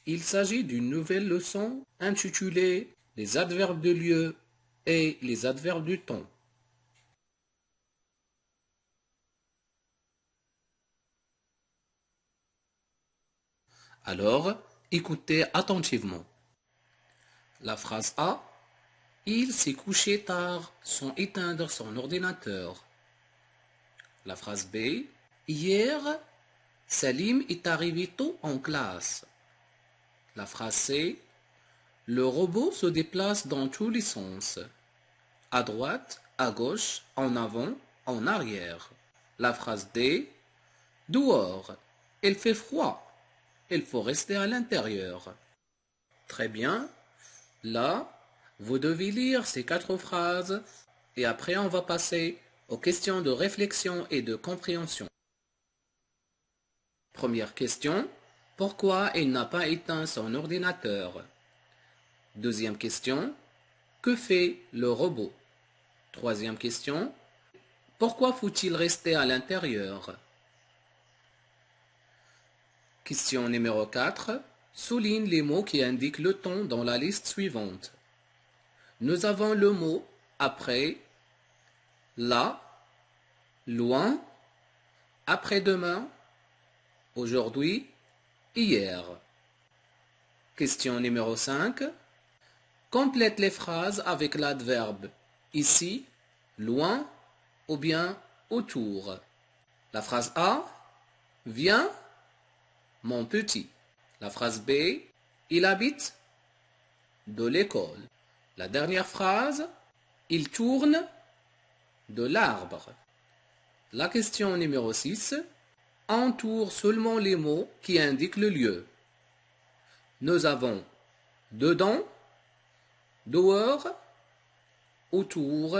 Il s'agit d'une nouvelle leçon intitulée Les adverbes de lieu et les adverbes du temps. Alors, écoutez attentivement. La phrase A. Il s'est couché tard sans éteindre son ordinateur. La phrase B. Hier, Salim est arrivé tôt en classe. La phrase C. Le robot se déplace dans tous les sens. À droite, à gauche, en avant, en arrière. La phrase D. Dehors, il fait froid. Il faut rester à l'intérieur. Très bien. Là, vous devez lire ces 4 phrases et après on va passer aux questions de réflexion et de compréhension. Première question. Pourquoi il n'a pas éteint son ordinateur? Deuxième question. Que fait le robot? Troisième question. Pourquoi faut-il rester à l'intérieur? Question numéro 4. Souligne les mots qui indiquent le temps dans la liste suivante. Nous avons le mot après, là, loin, après-demain, aujourd'hui, hier. Question numéro 5. Complète les phrases avec l'adverbe ici, loin ou bien autour. La phrase A. Viens, mon petit. La phrase B. Il habite de l'école. La dernière phrase. Il tourne de l'arbre. La question numéro 6. Entoure seulement les mots qui indiquent le lieu. Nous avons dedans, dehors, autour,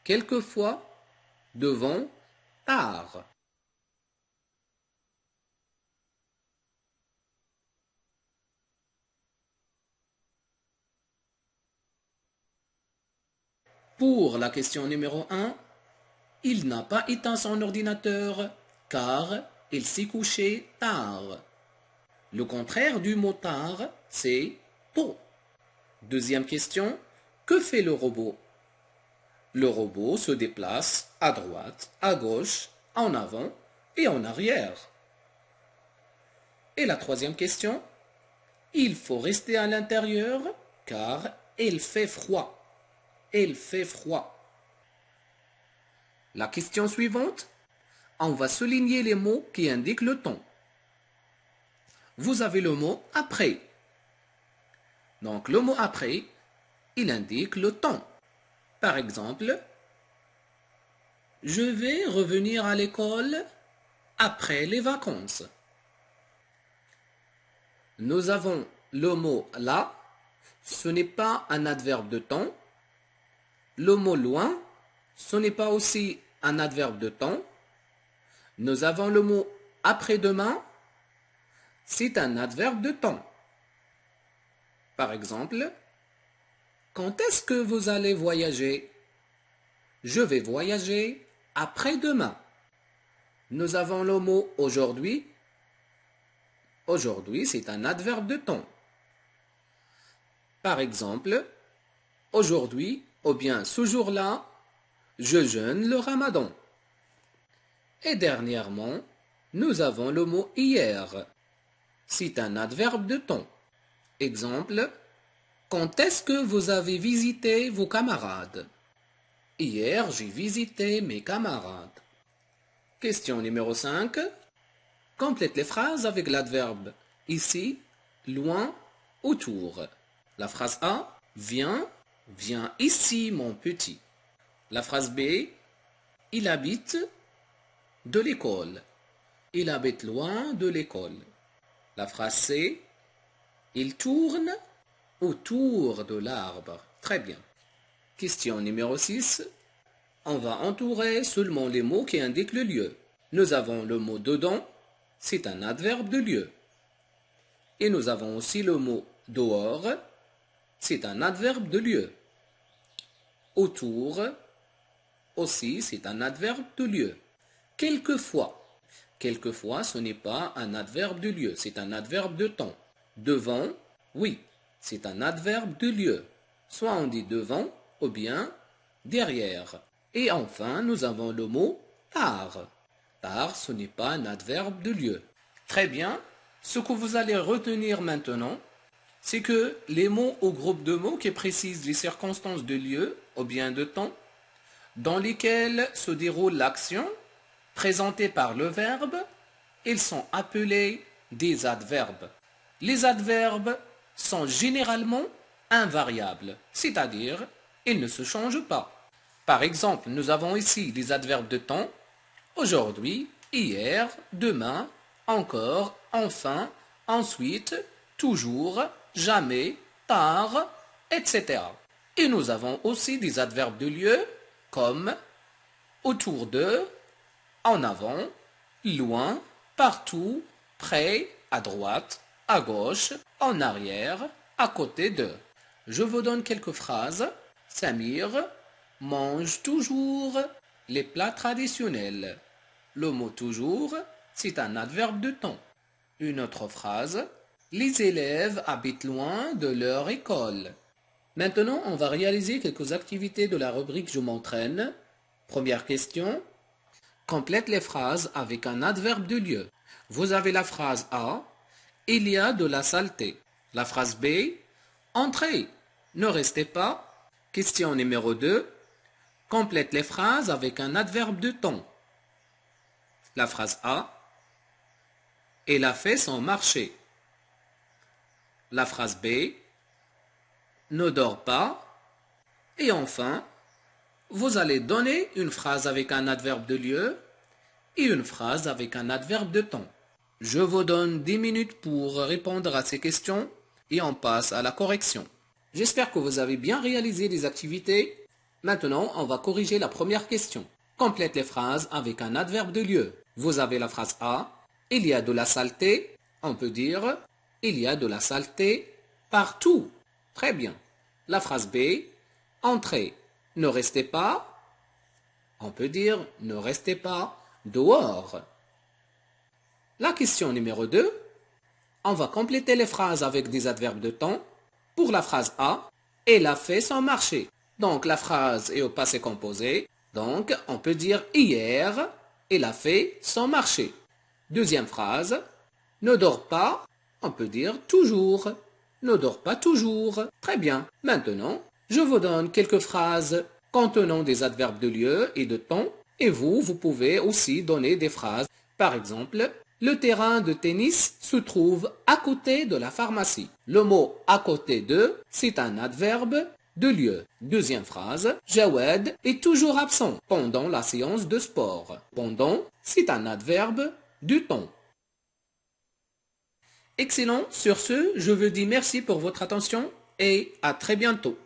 quelquefois, devant, tard. Pour la question numéro 1, il n'a pas éteint son ordinateur car il s'est couché tard. Le contraire du mot tard, c'est tôt. Deuxième question, que fait le robot? Le robot se déplace à droite, à gauche, en avant et en arrière. Et la troisième question, il faut rester à l'intérieur car il fait froid. Il fait froid. La question suivante, on va souligner les mots qui indiquent le temps. Vous avez le mot après. Donc le mot après, il indique le temps. Par exemple, je vais revenir à l'école après les vacances. Nous avons le mot là, ce n'est pas un adverbe de temps. Le mot loin, ce n'est pas aussi un adverbe de temps. Nous avons le mot après-demain, c'est un adverbe de temps. Par exemple, quand est-ce que vous allez voyager? Je vais voyager après-demain. Nous avons le mot aujourd'hui. Aujourd'hui, c'est un adverbe de temps. Par exemple, aujourd'hui, ou bien ce jour-là, je jeûne le ramadan. Et dernièrement, nous avons le mot hier. C'est un adverbe de temps. Exemple, quand est-ce que vous avez visité vos camarades? Hier, j'ai visité mes camarades. Question numéro 5. Complète les phrases avec l'adverbe ici, loin, autour. La phrase A. Viens, viens ici mon petit. La phrase B. Il habite de l'école. Il habite loin de l'école. La phrase C. Il tourne autour de l'arbre. Très bien. Question numéro 6. On va entourer seulement les mots qui indiquent le lieu. Nous avons le mot dedans, c'est un adverbe de lieu. Et nous avons aussi le mot dehors, c'est un adverbe de lieu. Autour, aussi, c'est un adverbe de lieu. Quelquefois. Quelquefois, ce n'est pas un adverbe de lieu, c'est un adverbe de temps. Devant, oui, c'est un adverbe de lieu. Soit on dit devant ou bien derrière. Et enfin, nous avons le mot par. Par, ce n'est pas un adverbe de lieu. Très bien. Ce que vous allez retenir maintenant, c'est que les mots ou groupes de mots qui précisent les circonstances de lieu ou bien de temps dans lesquelles se déroule l'action présentée par le verbe, ils sont appelés des adverbes. Les adverbes sont généralement invariables, c'est-à-dire ils ne se changent pas. Par exemple, nous avons ici les adverbes de temps, aujourd'hui, hier, demain, encore, enfin, ensuite, toujours, jamais, tard, etc. Et nous avons aussi des adverbes de lieu comme autour de, en avant, loin, partout, près, à droite, à gauche, en arrière, à côté de. Je vous donne quelques phrases. Samir mange toujours les plats traditionnels. Le mot toujours, c'est un adverbe de temps. Une autre phrase. Les élèves habitent loin de leur école. Maintenant, on va réaliser quelques activités de la rubrique Je m'entraîne. Première question. Complète les phrases avec un adverbe de lieu. Vous avez la phrase A. Il y a de la saleté. La phrase B. Entrez. Ne restez pas. Question numéro 2. Complète les phrases avec un adverbe de temps. La phrase A. Elle a fait son marché. La phrase B. Ne dors pas. Et enfin, vous allez donner une phrase avec un adverbe de lieu et une phrase avec un adverbe de temps. Je vous donne 10 minutes pour répondre à ces questions et on passe à la correction. J'espère que vous avez bien réalisé les activités. Maintenant, on va corriger la première question. Complète les phrases avec un adverbe de lieu. Vous avez la phrase A. Il y a de la saleté. On peut dire il y a de la saleté partout. Très bien. La phrase B. Entrez. Ne restez pas. On peut dire ne restez pas dehors. La question numéro 2. On va compléter les phrases avec des adverbes de temps. Pour la phrase A, elle a fait son marché. Donc la phrase est au passé composé. Donc on peut dire hier, elle a fait son marché. Deuxième phrase, ne dors pas, on peut dire toujours. Ne dors pas toujours. Très bien. Maintenant, je vous donne quelques phrases contenant des adverbes de lieu et de temps. Et vous pouvez aussi donner des phrases. Par exemple, le terrain de tennis se trouve à côté de la pharmacie. Le mot à côté de, c'est un adverbe de lieu. Deuxième phrase, Jawed est toujours absent pendant la séance de sport. Pendant, c'est un adverbe du temps. Excellent. Sur ce, je vous dis merci pour votre attention et à très bientôt.